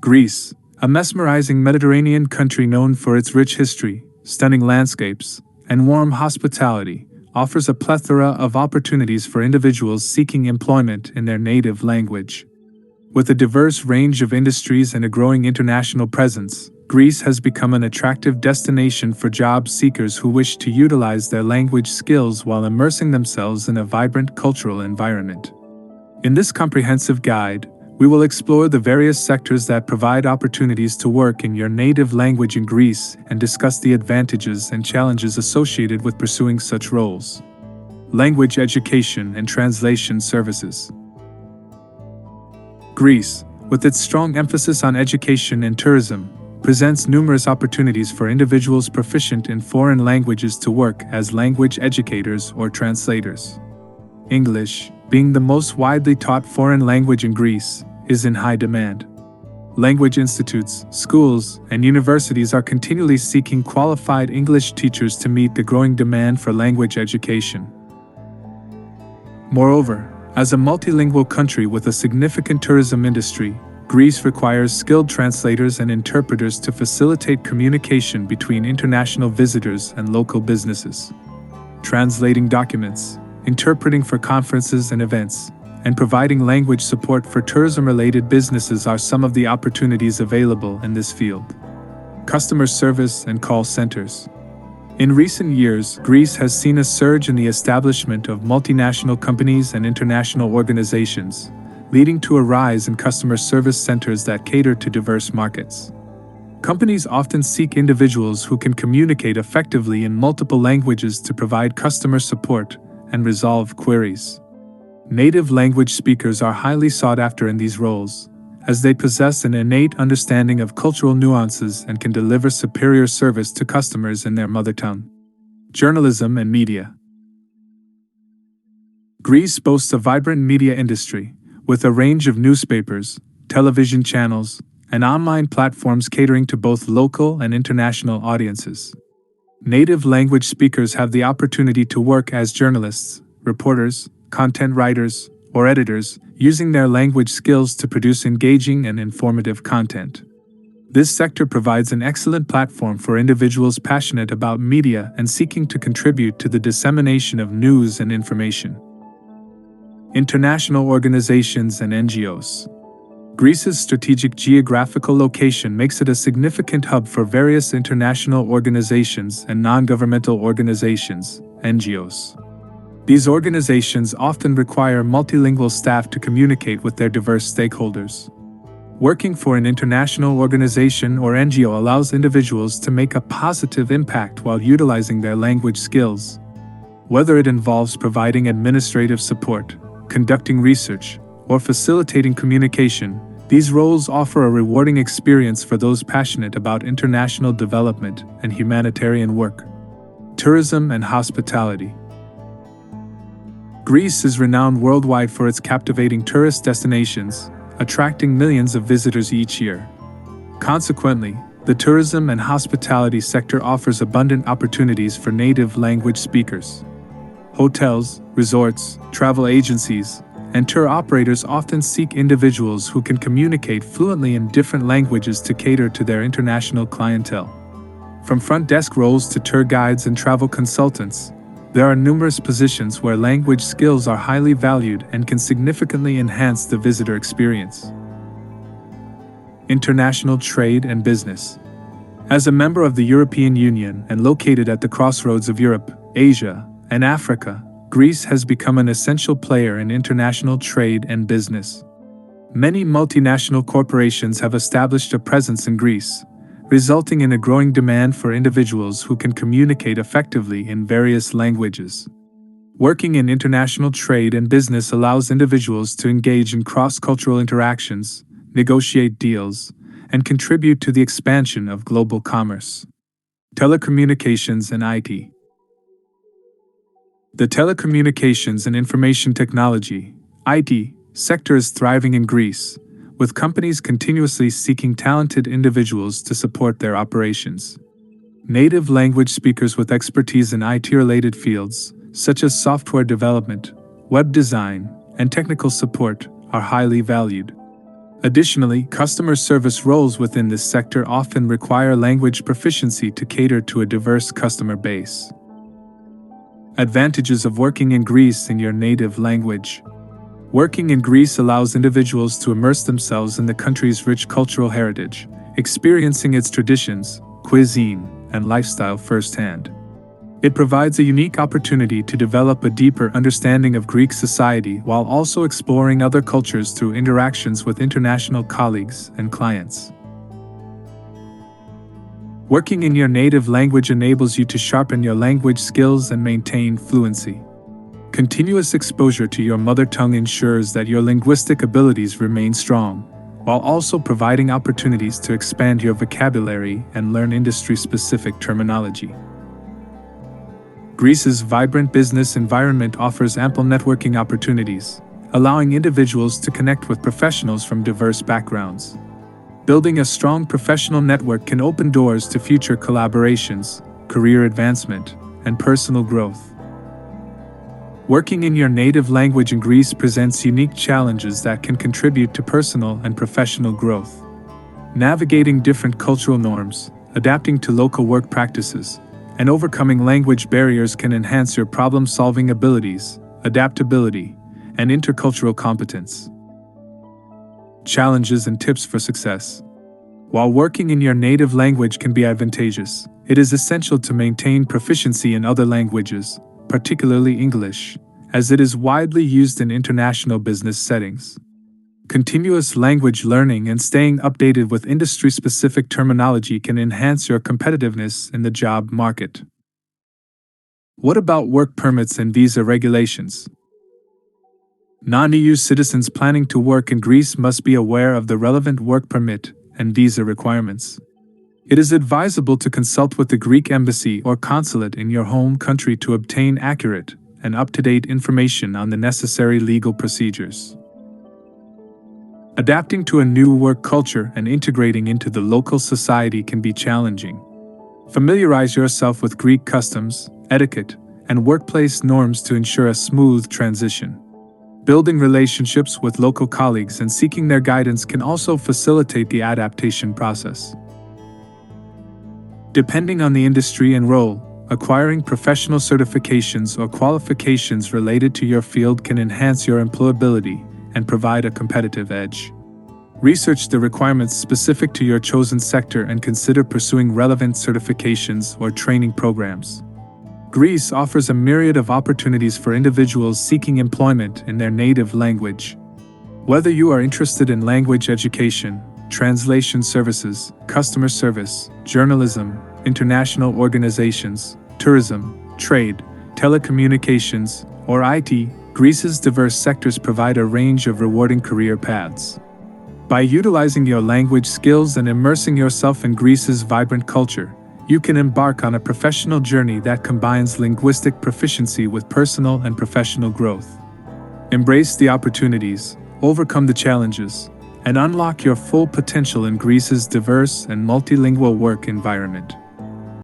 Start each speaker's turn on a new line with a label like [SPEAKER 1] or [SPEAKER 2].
[SPEAKER 1] Greece, a mesmerizing Mediterranean country known for its rich history, stunning landscapes, and warm hospitality, offers a plethora of opportunities for individuals seeking employment in their native language. With a diverse range of industries and a growing international presence, Greece has become an attractive destination for job seekers who wish to utilize their language skills while immersing themselves in a vibrant cultural environment. In this comprehensive guide, we will explore the various sectors that provide opportunities to work in your native language in Greece and discuss the advantages and challenges associated with pursuing such roles. Language education and translation services. Greece, with its strong emphasis on education and tourism, presents numerous opportunities for individuals proficient in foreign languages to work as language educators or translators. English, being the most widely taught foreign language in Greece, is in high demand. Language institutes, schools, and universities are continually seeking qualified English teachers to meet the growing demand for language education. Moreover, as a multilingual country with a significant tourism industry, Greece requires skilled translators and interpreters to facilitate communication between international visitors and local businesses. Translating documents, interpreting for conferences and events, and providing language support for tourism-related businesses are some of the opportunities available in this field. Customer service and call centers. In recent years, Greece has seen a surge in the establishment of multinational companies and international organizations, leading to a rise in customer service centers that cater to diverse markets. Companies often seek individuals who can communicate effectively in multiple languages to provide customer support and resolve queries. Native language speakers are highly sought after in these roles, as they possess an innate understanding of cultural nuances and can deliver superior service to customers in their mother tongue. Journalism and media. Greece boasts a vibrant media industry, with a range of newspapers, television channels, and online platforms catering to both local and international audiences. Native language speakers have the opportunity to work as journalists, reporters, content writers, or editors, using their language skills to produce engaging and informative content. This sector provides an excellent platform for individuals passionate about media and seeking to contribute to the dissemination of news and information. International organizations and NGOs. Greece's strategic geographical location makes it a significant hub for various international organizations and non-governmental organizations, NGOs. These organizations often require multilingual staff to communicate with their diverse stakeholders. Working for an international organization or NGO allows individuals to make a positive impact while utilizing their language skills. Whether it involves providing administrative support, conducting research, or facilitating communication, these roles offer a rewarding experience for those passionate about international development and humanitarian work. Tourism and hospitality. Greece is renowned worldwide for its captivating tourist destinations, attracting millions of visitors each year. Consequently, the tourism and hospitality sector offers abundant opportunities for native language speakers. Hotels, resorts, travel agencies, and tour operators often seek individuals who can communicate fluently in different languages to cater to their international clientele. From front desk roles to tour guides and travel consultants, there are numerous positions where language skills are highly valued and can significantly enhance the visitor experience. International trade and business. As a member of the European Union and located at the crossroads of Europe, Asia, and Africa, Greece has become an essential player in international trade and business. Many multinational corporations have established a presence in Greece, resulting in a growing demand for individuals who can communicate effectively in various languages. Working in international trade and business allows individuals to engage in cross-cultural interactions, negotiate deals, and contribute to the expansion of global commerce. Telecommunications and IT. The telecommunications and information technology (IT) sector is thriving in Greece, with companies continuously seeking talented individuals to support their operations. Native language speakers with expertise in IT-related fields, such as software development, web design, and technical support, are highly valued. Additionally, customer service roles within this sector often require language proficiency to cater to a diverse customer base. Advantages of working in Greece in your native language. Working in Greece allows individuals to immerse themselves in the country's rich cultural heritage, experiencing its traditions, cuisine, and lifestyle firsthand. It provides a unique opportunity to develop a deeper understanding of Greek society while also exploring other cultures through interactions with international colleagues and clients. Working in your native language enables you to sharpen your language skills and maintain fluency. Continuous exposure to your mother tongue ensures that your linguistic abilities remain strong, while also providing opportunities to expand your vocabulary and learn industry-specific terminology. Greece's vibrant business environment offers ample networking opportunities, allowing individuals to connect with professionals from diverse backgrounds. Building a strong professional network can open doors to future collaborations, career advancement, and personal growth. Working in your native language in Greece presents unique challenges that can contribute to personal and professional growth. Navigating different cultural norms, adapting to local work practices, and overcoming language barriers can enhance your problem-solving abilities, adaptability, and intercultural competence. Challenges and tips for success. While working in your native language can be advantageous, it is essential to maintain proficiency in other languages, particularly English, as it is widely used in international business settings. Continuous language learning and staying updated with industry-specific terminology can enhance your competitiveness in the job market. What about work permits and visa regulations? Non-EU citizens planning to work in Greece must be aware of the relevant work permit and visa requirements. It is advisable to consult with the Greek embassy or consulate in your home country to obtain accurate and up-to-date information on the necessary legal procedures. Adapting to a new work culture and integrating into the local society can be challenging. Familiarize yourself with Greek customs, etiquette, and workplace norms to ensure a smooth transition. Building relationships with local colleagues and seeking their guidance can also facilitate the adaptation process. Depending on the industry and role, acquiring professional certifications or qualifications related to your field can enhance your employability and provide a competitive edge. Research the requirements specific to your chosen sector and consider pursuing relevant certifications or training programs. Greece offers a myriad of opportunities for individuals seeking employment in their native language. Whether you are interested in language education, translation services, customer service, journalism, international organizations, tourism, trade, telecommunications, or IT, Greece's diverse sectors provide a range of rewarding career paths. By utilizing your language skills and immersing yourself in Greece's vibrant culture, you can embark on a professional journey that combines linguistic proficiency with personal and professional growth. Embrace the opportunities, overcome the challenges, and unlock your full potential in Greece's diverse and multilingual work environment.